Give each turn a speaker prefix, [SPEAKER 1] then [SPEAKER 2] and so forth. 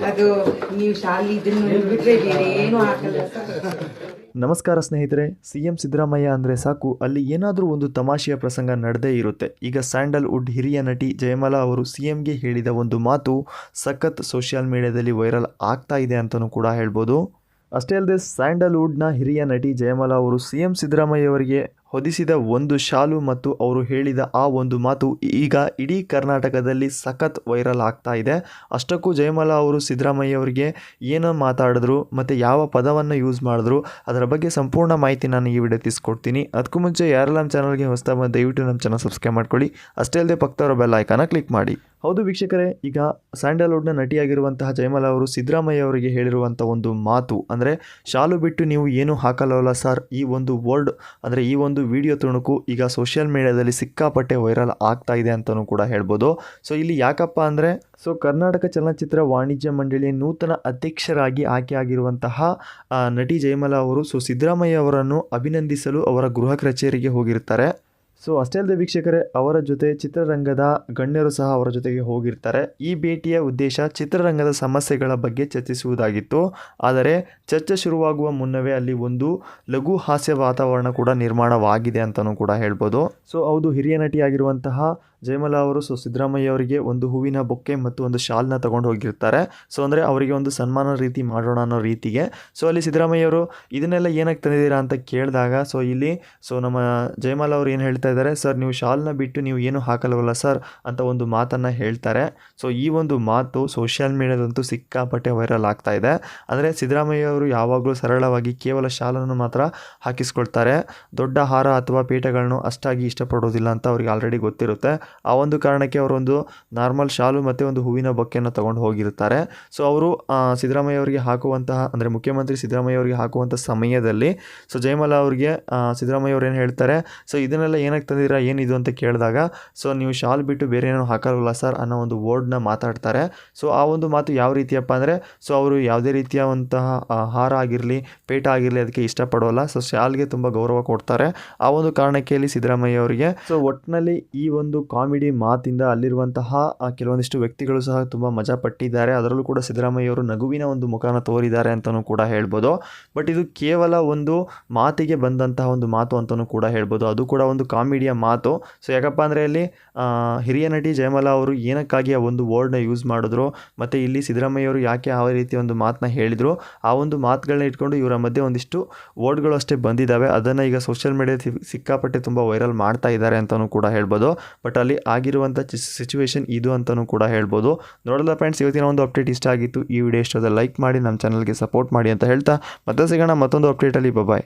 [SPEAKER 1] ಅದು ನೀವು ಶಾಲೆ ಇದನ್ನು ಬಿಟ್ಟರೆ ಬೇರೆ ಏನು ಹಾಕಲ್ಲ ಸರ್.
[SPEAKER 2] ನಮಸ್ಕಾರ ಸ್ನೇಹಿತರೆ, CM ಸಿದ್ದರಾಮಯ್ಯ ಅಂದರೆ ಸಾಕು ಅಲ್ಲಿ ಏನಾದರೂ ಒಂದು ತಮಾಷೆಯ ಪ್ರಸಂಗ ನಡೆದೇ ಇರುತ್ತೆ. ಈಗ ಸ್ಯಾಂಡಲ್ವುಡ್ ಹಿರಿಯ ನಟಿ ಜಯಮಾಲಾ ಅವರು CMಗೆ ಹೇಳಿದ ಒಂದು ಮಾತು ಸಖತ್ ಸೋಷಿಯಲ್ ಮೀಡಿಯಾದಲ್ಲಿ ವೈರಲ್ ಆಗ್ತಾ ಇದೆ ಅಂತಲೂ ಕೂಡ ಹೇಳ್ಬೋದು. ಅಷ್ಟೇ ಅಲ್ಲದೆ ಸ್ಯಾಂಡಲ್ವುಡ್ನ ಹಿರಿಯ ನಟಿ ಜಯಮಾಲಾ ಅವರು CM ಸಿದ್ದರಾಮಯ್ಯ ಅವರಿಗೆ ಹೊದಿಸಿದ ಒಂದು ಶಾಲು ಮತ್ತು ಅವರು ಹೇಳಿದ ಆ ಒಂದು ಮಾತು ಈಗ ಇಡೀ ಕರ್ನಾಟಕದಲ್ಲಿ ಸಖತ್ ವೈರಲ್ ಆಗ್ತಾ ಇದೆ. ಅಷ್ಟಕ್ಕೂ ಜಯಮಾಲಾ ಅವರು ಸಿದ್ದರಾಮಯ್ಯ ಅವರಿಗೆ ಏನೋ ಮಾತಾಡಿದ್ರು ಮತ್ತು ಯಾವ ಪದವನ್ನು ಯೂಸ್ ಮಾಡಿದ್ರು ಅದರ ಬಗ್ಗೆ ಸಂಪೂರ್ಣ ಮಾಹಿತಿ ನಾನು ಈ ವಿಡಿಯೋ ತಿಳಿಸ್ಕೊಡ್ತೀನಿ. ಅದಕ್ಕೂ ಮುಂಚೆ ಯಾರೆಲ್ಲ ನಮ್ಮ ಚಾನಲ್ಗೆ ಹೊಸದಾಗಿ ದಯವಿಟ್ಟು ನಮ್ಮ ಚಾನಲ್ ಸಬ್ಸ್ಕ್ರೈಬ್ ಮಾಡ್ಕೊಳ್ಳಿ. ಅಷ್ಟೇ ಅಲ್ಲದೆ ಪಕ್ಕದವರ ಬೆಲ್ ಐಕಾನ ಕ್ಲಿಕ್ ಮಾಡಿ. ಹೌದು ವೀಕ್ಷಕರೇ, ಈಗ ಸ್ಯಾಂಡಲ್ವುಡ್ನ ನಟಿಯಾಗಿರುವಂತಹ ಜಯಮಾಲಾ ಅವರು ಸಿದ್ದರಾಮಯ್ಯ ಅವರಿಗೆ ಹೇಳಿರುವಂಥ ಒಂದು ಮಾತು ಅಂದರೆ ಶಾಲು ಬಿಟ್ಟು ನೀವು ಏನೂ ಹಾಕಲ್ಲವಲ್ಲ ಸರ್, ಈ ಒಂದು ವರ್ಡ್ ಅಂದರೆ ಈ ಒಂದು ವಿಡಿಯೋ ತುಣುಕು ಈಗ ಸೋಷಿಯಲ್ ಮೀಡಿಯಾದಲ್ಲಿ ಸಿಕ್ಕಾಪಟ್ಟೆ ವೈರಲ್ ಆಗ್ತಾ ಇದೆ ಅಂತಲೂ ಕೂಡ ಹೇಳ್ಬೋದು. ಸೊ ಇಲ್ಲಿ ಯಾಕಪ್ಪ ಅಂದರೆ ಕರ್ನಾಟಕ ಚಲನಚಿತ್ರ ವಾಣಿಜ್ಯ ಮಂಡಳಿಯ ನೂತನ ಅಧ್ಯಕ್ಷರಾಗಿ ಆಯ್ಕೆಯಾಗಿರುವಂತಹ ನಟಿ ಜಯಮಾಲಾ ಅವರು ಸಿದ್ದರಾಮಯ್ಯ ಅವರನ್ನು ಅಭಿನಂದಿಸಲು ಅವರ ಗೃಹ ಕಚೇರಿಗೆ ಹೋಗಿರ್ತಾರೆ. ಅಷ್ಟೇ ಅಲ್ಲದೆ ವೀಕ್ಷಕರೇ, ಅವರ ಜೊತೆ ಚಿತ್ರರಂಗದ ಗಣ್ಯರು ಸಹ ಅವರ ಜೊತೆಗೆ ಹೋಗಿರ್ತಾರೆ. ಈ ಭೇಟಿಯ ಉದ್ದೇಶ ಚಿತ್ರರಂಗದ ಸಮಸ್ಯೆಗಳ ಬಗ್ಗೆ ಚರ್ಚಿಸುವುದಾಗಿತ್ತು. ಆದರೆ ಚರ್ಚೆ ಶುರುವಾಗುವ ಮುನ್ನವೇ ಅಲ್ಲಿ ಒಂದು ಲಘು ಹಾಸ್ಯ ವಾತಾವರಣ ಕೂಡ ನಿರ್ಮಾಣವಾಗಿದೆ ಅಂತಲೂ ಕೂಡ ಹೇಳ್ಬೋದು. ಹೌದು, ಹಿರಿಯ ನಟಿಯಾಗಿರುವಂತಹ ಜಯಮಾಲಾ ಅವರು ಸಿದ್ದರಾಮಯ್ಯ ಅವರಿಗೆ ಒಂದು ಹೂವಿನ ಬೊಕ್ಕೆ ಮತ್ತು ಒಂದು ಶಾಲ್ನ ತಗೊಂಡು ಹೋಗಿರ್ತಾರೆ. ಅಂದರೆ ಅವರಿಗೆ ಒಂದು ಸನ್ಮಾನ ರೀತಿ ಮಾಡೋಣ ಅನ್ನೋ ರೀತಿಗೆ. ಅಲ್ಲಿ ಸಿದ್ದರಾಮಯ್ಯ ಅವರು ಇದನ್ನೆಲ್ಲ ಏನಕ್ಕೆ ತಂದಿದ್ದೀರಾ ಅಂತ ಕೇಳಿದಾಗ ಇಲ್ಲಿ ನಮ್ಮ ಜಯಮಾಲಾ ಅವರು ಏನು ಹೇಳ್ತಾ ಇದ್ದಾರೆ, ಸರ್ ನೀವು ಶಾಲ್ನ ಬಿಟ್ಟು ನೀವು ಏನು ಹಾಕಲ್ವಲ್ಲ ಸರ್ ಅಂತ ಒಂದು ಮಾತನ್ನು ಹೇಳ್ತಾರೆ. ಈ ಒಂದು ಮಾತು ಸೋಷಿಯಲ್ ಮೀಡಿಯಾದಂತೂ ಸಿಕ್ಕಾಪಟ್ಟೆ ವೈರಲ್ ಆಗ್ತಾ ಇದೆ. ಅಂದರೆ ಸಿದ್ದರಾಮಯ್ಯ ಅವರು ಯಾವಾಗಲೂ ಸರಳವಾಗಿ ಕೇವಲ ಶಾಲನ್ನು ಮಾತ್ರ ಹಾಕಿಸ್ಕೊಳ್ತಾರೆ. ದೊಡ್ಡ ಹಾರ ಅಥವಾ ಪೇಟಗಳನ್ನು ಅಷ್ಟಾಗಿ ಇಷ್ಟಪಡೋದಿಲ್ಲ ಅಂತ ಅವ್ರಿಗೆ ಆಲ್ರೆಡಿ ಗೊತ್ತಿರುತ್ತೆ. ಆ ಒಂದು ಕಾರಣಕ್ಕೆ ಅವರೊಂದು ನಾರ್ಮಲ್ ಶಾಲು ಮತ್ತು ಒಂದು ಹೂವಿನ ಬೊಕ್ಕೆಯನ್ನು ತಗೊಂಡು ಹೋಗಿರ್ತಾರೆ. ಅವರು ಸಿದ್ದರಾಮಯ್ಯ ಅವರಿಗೆ ಹಾಕುವಂತಹ ಅಂದರೆ ಮುಖ್ಯಮಂತ್ರಿ ಸಿದ್ದರಾಮಯ್ಯ ಅವರಿಗೆ ಹಾಕುವಂಥ ಸಮಯದಲ್ಲಿ ಜಯಮಾಲಾ ಅವರಿಗೆ ಸಿದ್ದರಾಮಯ್ಯ ಅವರು ಏನು ಹೇಳ್ತಾರೆ, ಇದನ್ನೆಲ್ಲ ಏನಕ್ಕೆ ತಂದಿದ್ದೀರಾ, ಏನಿದು ಅಂತ ಕೇಳಿದಾಗ ನೀವು ಶಾಲ್ ಬಿಟ್ಟು ಬೇರೆ ಏನೋ ಹಾಕಲ್ವಲ್ಲ ಸರ್ ಅನ್ನೋ ಒಂದು ವರ್ಡ್ನ ಮಾತಾಡ್ತಾರೆ. ಆ ಒಂದು ಮಾತು ಯಾವ ರೀತಿಯಪ್ಪ ಅಂದರೆ ಅವರು ಯಾವುದೇ ರೀತಿಯಾದಂತಹ ಹಾರ ಆಗಿರಲಿ ಪೇಟ ಆಗಿರಲಿ ಅದಕ್ಕೆ ಇಷ್ಟಪಡೋಲ್ಲ. ಶಾಲ್ಗೆ ತುಂಬ ಗೌರವ ಕೊಡ್ತಾರೆ. ಆ ಒಂದು ಕಾರಣಕ್ಕೆ ಇಲ್ಲಿ ಸಿದ್ದರಾಮಯ್ಯ ಅವರಿಗೆ ಒಟ್ಟಿನಲ್ಲಿ ಈ ಒಂದು ಕಾಮಿಡಿ ಮಾತಿಂದ ಅಲ್ಲಿರುವಂತಹ ಕೆಲವೊಂದಿಷ್ಟು ವ್ಯಕ್ತಿಗಳು ಸಹ ತುಂಬ ಮಜಾ ಪಟ್ಟಿದ್ದಾರೆ. ಅದರಲ್ಲೂ ಕೂಡ ಸಿದ್ದರಾಮಯ್ಯ ಅವರು ನಗುವಿನ ಒಂದು ಮುಖನ ತೋರಿದ್ದಾರೆ ಅಂತಲೂ ಕೂಡ ಹೇಳ್ಬೋದು. ಬಟ್ ಇದು ಕೇವಲ ಒಂದು ಮಾತಿಗೆ ಬಂದಂತಹ ಒಂದು ಮಾತು ಅಂತಲೂ ಕೂಡ ಹೇಳ್ಬೋದು. ಅದು ಕೂಡ ಒಂದು ಕಾಮಿಡಿಯ ಮಾತು. ಯಾಕಪ್ಪ ಅಂದರೆ ಇಲ್ಲಿ ಹಿರಿಯ ನಟಿ ಜಯಮಾಲಾ ಅವರು ಏನಕ್ಕಾಗಿ ಆ ಒಂದು ವರ್ಡ್ನ ಯೂಸ್ ಮಾಡಿದ್ರು ಮತ್ತು ಇಲ್ಲಿ ಸಿದ್ದರಾಮಯ್ಯ ಅವರು ಯಾಕೆ ಆ ರೀತಿ ಒಂದು ಮಾತನ್ನ ಹೇಳಿದರು, ಆ ಒಂದು ಮಾತುಗಳನ್ನ ಇಟ್ಕೊಂಡು ಇವರ ಮಧ್ಯೆ ಒಂದಿಷ್ಟು ವರ್ಡ್ಗಳು ಅಷ್ಟೇ ಬಂದಿದ್ದಾವೆ. ಅದನ್ನು ಈಗ ಸೋಷಿಯಲ್ ಮೀಡಿಯಾ ಸಿಕ್ಕಾಪಟ್ಟೆ ತುಂಬ ವೈರಲ್ ಮಾಡ್ತಾ ಇದ್ದಾರೆ ಅಂತಲೂ ಕೂಡ ಹೇಳ್ಬೋದು. ಬಟ್ ಅಲ್ಲಿ ಆಗಿರುವಂಥ ಸಿಚುವೇಶನ್ ಇದು ಅಂತಲೂ ಕೂಡ ಹೇಳ್ಬೋದು. ನೋಡಲ್ಲ ಫ್ರೆಂಡ್ಸ್, ಇವತ್ತಿನ ಒಂದು ಅಪ್ಡೇಟ್ ಇಷ್ಟ ಆಗಿತ್ತು. ಈ ವಿಡಿಯೋ ಇಷ್ಟದ ಲೈಕ್ ಮಾಡಿ, ನಮ್ಮ ಚಾನಲ್ಗೆ ಸಪೋರ್ಟ್ ಮಾಡಿ ಅಂತ ಹೇಳ್ತಾ ಮತ್ತೆ ಸಿಗೋಣ ಮತ್ತೊಂದು ಅಪ್ಡೇಟಲ್ಲಿ. ಬಾಯ್.